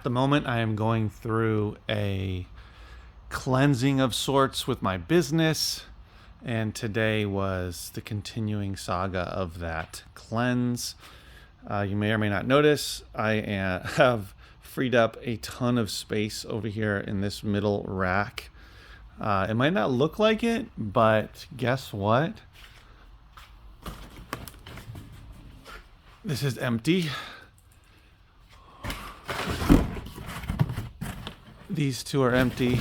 the moment, I am going through a cleansing of sorts with my business, and today was the continuing saga of that cleanse. You may or may not notice have freed up a ton of space over here in this middle rack. It might not look like it, but guess what? This is empty. These two are empty,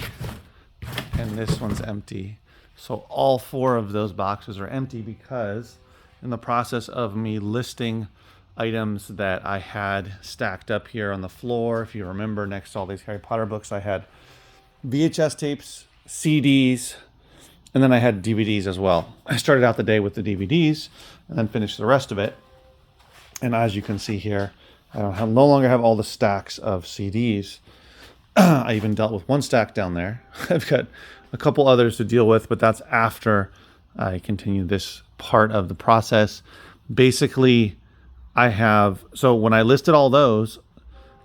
and this one's empty. So all four of those boxes are empty because in the process of me listing items that I had stacked up here on the floor, if you remember, next to all these Harry Potter books, I had VHS tapes, CDs, and then I had DVDs as well. I started out the day with the DVDs and then finished the rest of it. And as you can see here, I no longer have all the stacks of CDs. I even dealt with one stack down there. I've got a couple others to deal with, but that's after I continue this part of the process. Basically, so when I listed all those,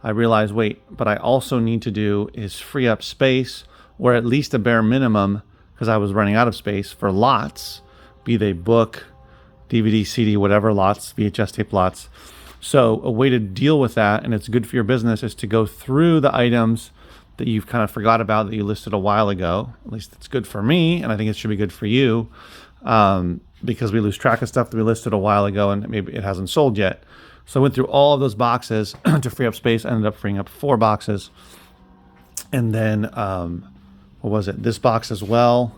I realized, wait, but I also need to do is free up space, or at least a bare minimum, because I was running out of space for lots, be they book, DVD, CD, whatever lots, VHS tape lots. So a way to deal with that, and it's good for your business, is to go through the items that you've kind of forgot about that you listed a while ago. At least it's good for me, and I think it should be good for you, because we lose track of stuff that we listed a while ago and maybe it hasn't sold yet. So I went through all of those boxes to free up space. I ended up freeing up 4 boxes. And then, what was it? This box as well.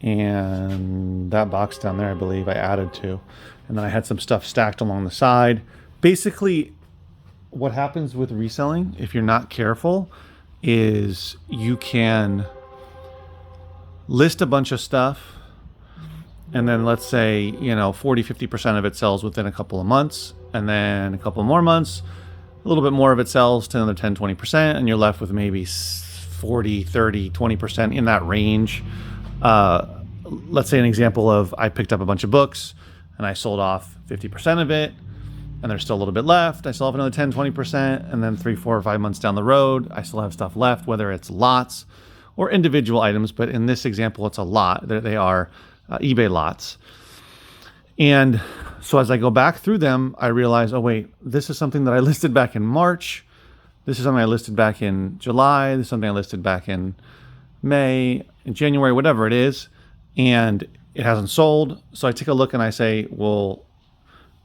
And that box down there, I believe I added to. And then I had some stuff stacked along the side. Basically, what happens with reselling, if you're not careful, is you can list a bunch of stuff, and then let's say, 40, 50% of it sells within a couple of months, and then a couple more months, a little bit more of it sells to another 10, 20%, and you're left with maybe 40, 30, 20% in that range. Let's say an example of I picked up a bunch of books and I sold off 50% of it, and there's still a little bit left. I still have another 10, 20%, and then 3, 4, or 5 months down the road, I still have stuff left, whether it's lots or individual items. But in this example, it's a lot. They are eBay lots. And so as I go back through them, I realize, oh wait, this is something that I listed back in March. This is something I listed back in July. This is something I listed back in May, in January, whatever it is. And it hasn't sold. So I take a look and I say, well,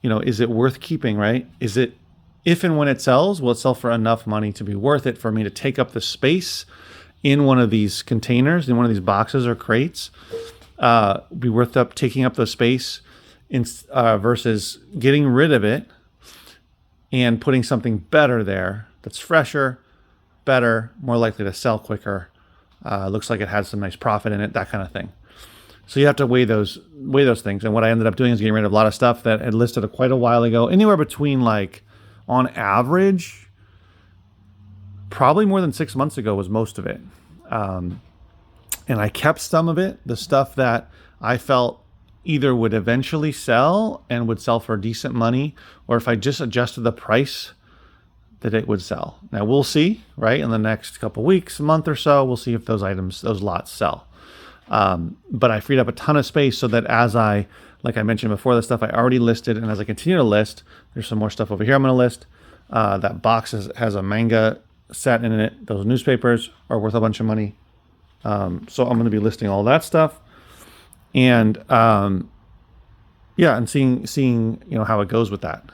is it worth keeping, right? Is it, if and when it sells, will it sell for enough money to be worth it for me to take up the space in one of these containers, in one of these boxes or crates? Be worth taking up the space versus getting rid of it and putting something better there that's fresher, better, more likely to sell quicker. Looks like it has some nice profit in it, that kind of thing. So you have to weigh those things. And what I ended up doing is getting rid of a lot of stuff that had listed quite a while ago, anywhere between, on average, probably more than 6 months ago was most of it. And I kept some of it, the stuff that I felt either would eventually sell and would sell for decent money, or if I just adjusted the price, that it would sell. Now we'll see, right? In the next couple weeks, month or so, we'll see if those lots sell. But I freed up a ton of space so that like I mentioned before, the stuff I already listed, and as I continue to list, there's some more stuff over here I'm going to list. That box has a manga set in it. Those newspapers are worth a bunch of money. So I'm going to be listing all that stuff, and and seeing how it goes with that.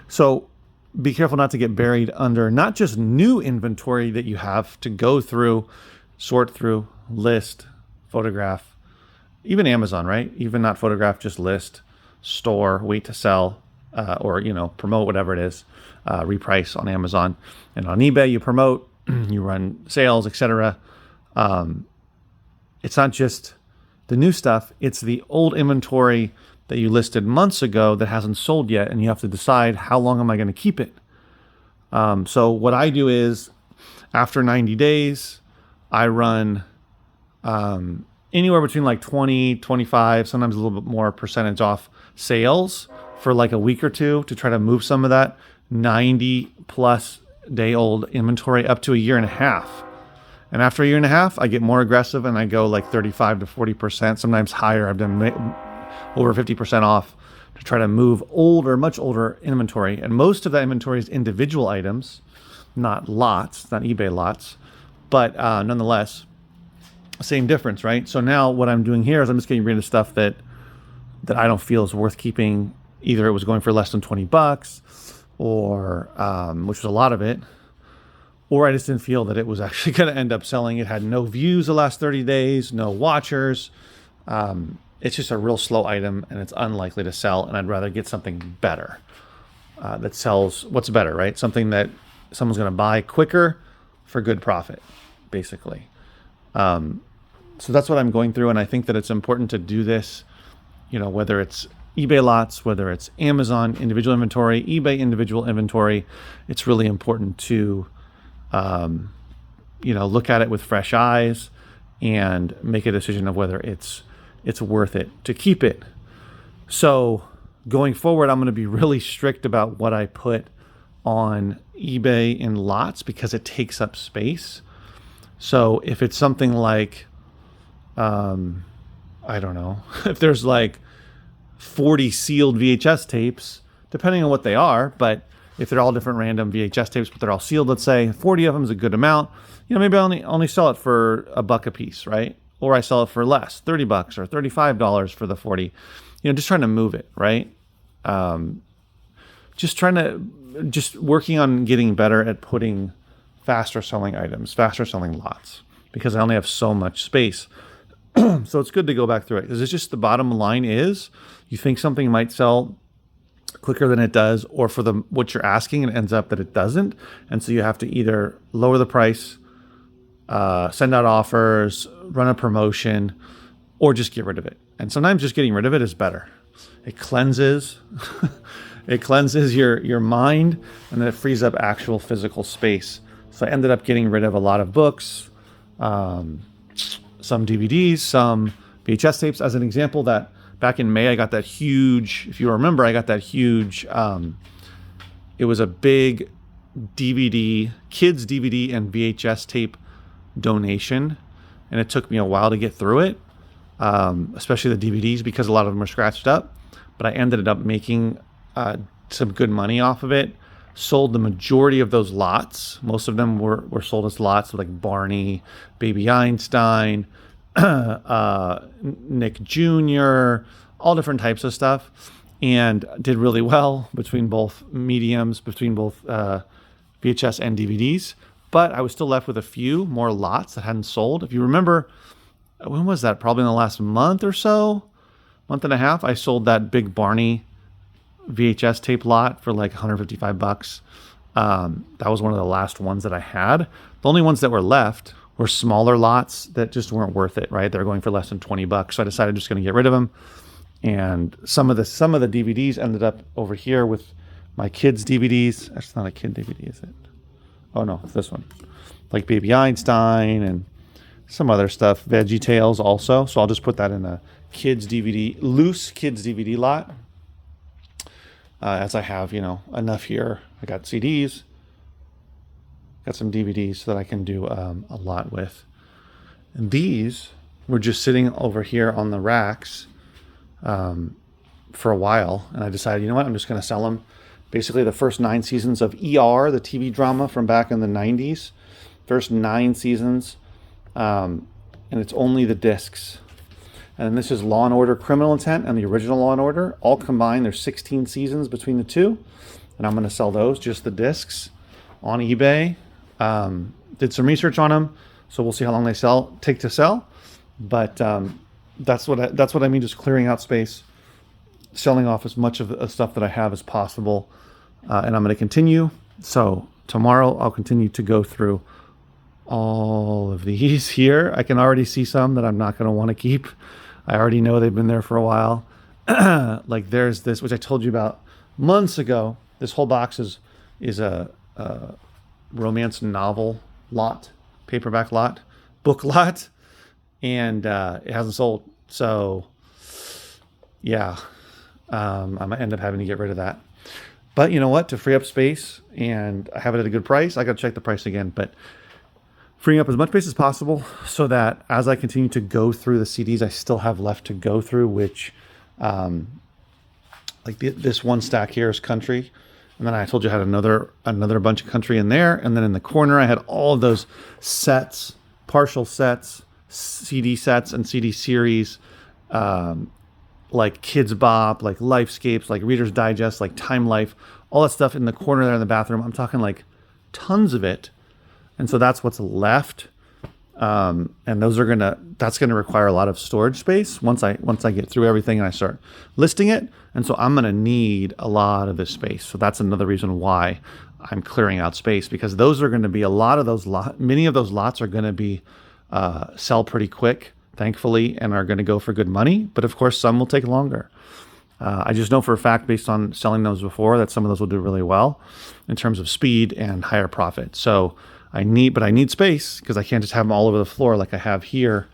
So be careful not to get buried under not just new inventory that you have to go through, sort through, list, photograph, even Amazon, right? Even not photograph, just list, store, wait to sell, or promote, whatever it is, reprice on Amazon. And on eBay, you promote, you run sales, etc. It's not just the new stuff, it's the old inventory that you listed months ago that hasn't sold yet, and you have to decide, how long am I going to keep it? So what I do is, after 90 days, I run anywhere between 20, 25, sometimes a little bit more percentage off sales for a week or two to try to move some of that 90 plus day old inventory up to a year and a half. And after a year and a half, I get more aggressive and I go like 35 to 40%, sometimes higher. I've done over 50% off to try to move older, much older inventory. And most of that inventory is individual items, not lots, not eBay lots, but nonetheless, same difference, right? So now what I'm doing here is I'm just getting rid of stuff that I don't feel is worth keeping. Either it was going for less than $20 or, which was a lot of it, or I just didn't feel that it was actually going to end up selling. It had no views the last 30 days, no watchers. It's just a real slow item and it's unlikely to sell. And I'd rather get something better that sells. What's better, right? Something that someone's going to buy quicker for good profit, basically. So that's what I'm going through. And I think that it's important to do this, whether it's eBay lots, whether it's Amazon individual inventory, eBay individual inventory, it's really important to, look at it with fresh eyes and make a decision of whether it's worth it to keep it. So going forward, I'm going to be really strict about what I put on eBay in lots because it takes up space. So if it's something like, I don't know, if there's like 40 sealed VHS tapes, depending on what they are, but if they're all different random VHS tapes, but they're all sealed, let's say 40 of them is a good amount, maybe I only sell it for $1 a piece, right? Or I sell it for less, $30 or $35 for the 40, just trying to move it, right? Just working on getting better at putting faster selling items, faster selling lots, because I only have so much space. So it's good to go back through it because it's just the bottom line is you think something might sell quicker than it does, or for what you're asking, it ends up that it doesn't. And so you have to either lower the price, send out offers, run a promotion, or just get rid of it. And sometimes just getting rid of it is better. It cleanses, it cleanses your mind, and then it frees up actual physical space. So I ended up getting rid of a lot of books, some DVDs, some VHS tapes. As an example, that back in May, I got that huge, if you remember, I got that huge, it was a big DVD, kids DVD and VHS tape donation. And it took me a while to get through it, especially the DVDs, because a lot of them were scratched up. But I ended up making some good money off of it. Sold the majority of those lots. Most of them were sold as lots, like Barney, Baby Einstein, Nick Jr., all different types of stuff, and did really well between both mediums, between both VHS and DVDs. But I was still left with a few more lots that hadn't sold. If you remember, when was that? Probably in the last month or so, month and a half, I sold that big Barney VHS tape lot for like $155. That was one of the last ones that I had. The only ones that were left were smaller lots that just weren't worth it, right? They're going for less than $20. So I decided I'm just going to get rid of them. And some of the DVDs ended up over here with my kids' DVDs. That's not a kid DVD, is it? Oh no, it's this one. Like Baby Einstein and some other stuff. Veggie Tales also. So I'll just put that in a kids DVD, loose kids DVD lot. As I have, enough here. I got CDs, got some DVDs so that I can do a lot with. And these were just sitting over here on the racks for a while. And I decided, I'm just going to sell them. Basically, the first 9 seasons of ER, the TV drama from back in the 90s. First 9 seasons. And it's only the discs. And this is Law & Order Criminal Intent and the original Law & Order. All combined, there's 16 seasons between the two. And I'm going to sell those, just the discs, on eBay. Did some research on them, so we'll see how long they take to sell. But that's what I mean, just clearing out space, selling off as much of the stuff that I have as possible. And I'm going to continue. So tomorrow I'll continue to go through all of these here. I can already see some that I'm not going to want to keep. I already know they've been there for a while. Like there's this, which I told you about months ago. This whole box is a romance novel lot, paperback lot, book lot, and it hasn't sold. So yeah, I might end up having to get rid of that. But you know what? To free up space and I have it at a good price, I got to check the price again. But freeing up as much space as possible so that as I continue to go through the CDs I still have left to go through, which like this one stack here is country. And then I told you I had another bunch of country in there. And then in the corner, I had all of those sets, partial sets, CD sets and CD series, like Kids Bop, like Lifescapes, like Reader's Digest, like Time Life, all that stuff in the corner there in the bathroom. I'm talking like tons of it. And so that's what's left. And that's gonna require a lot of storage space once I get through everything and I start listing it. And so I'm gonna need a lot of this space. So that's another reason why I'm clearing out space, because those are gonna be many of those lots are gonna be sell pretty quick, thankfully, and are gonna go for good money. But of course, some will take longer. I just know for a fact, based on selling those before, that some of those will do really well in terms of speed and higher profit. So I need space because I can't just have them all over the floor like I have here.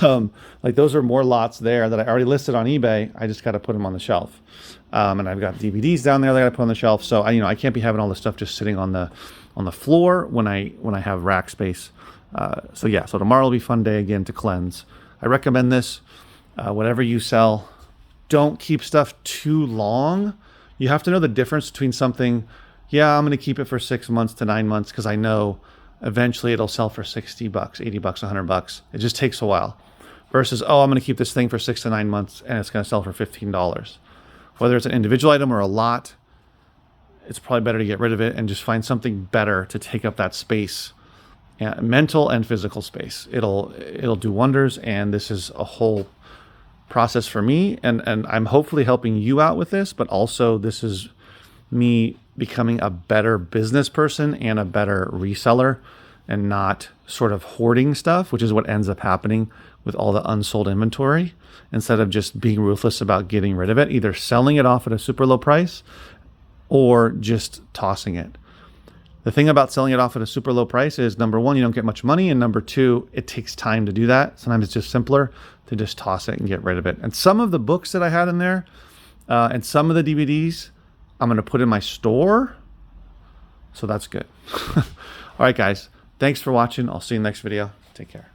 Like those are more lots there that I already listed on eBay. I just got to put them on the shelf. And I've got DVDs down there that I got to put on the shelf. So I can't be having all this stuff just sitting on the floor when I have rack space. So tomorrow will be a fun day again to cleanse. I recommend this. Whatever you sell, don't keep stuff too long. You have to know the difference between something. Yeah, I'm going to keep it for 6 months to 9 months because I know eventually it'll sell for $60, $80, $100. It just takes a while. Versus, I'm going to keep this thing for 6 to 9 months and it's going to sell for $15. Whether it's an individual item or a lot, it's probably better to get rid of it and just find something better to take up that space, mental and physical space. It'll do wonders, and this is a whole process for me, and I'm hopefully helping you out with this, but also this is me becoming a better business person and a better reseller and not sort of hoarding stuff, which is what ends up happening with all the unsold inventory, instead of just being ruthless about getting rid of it, either selling it off at a super low price or just tossing it. The thing about selling it off at a super low price is, number one, you don't get much money, and number two, it takes time to do that. Sometimes it's just simpler to just toss it and get rid of it. And some of the books that I had in there and some of the DVDs, I'm going to put in my store. So that's good. All right, guys. Thanks for watching. I'll see you in the next video. Take care.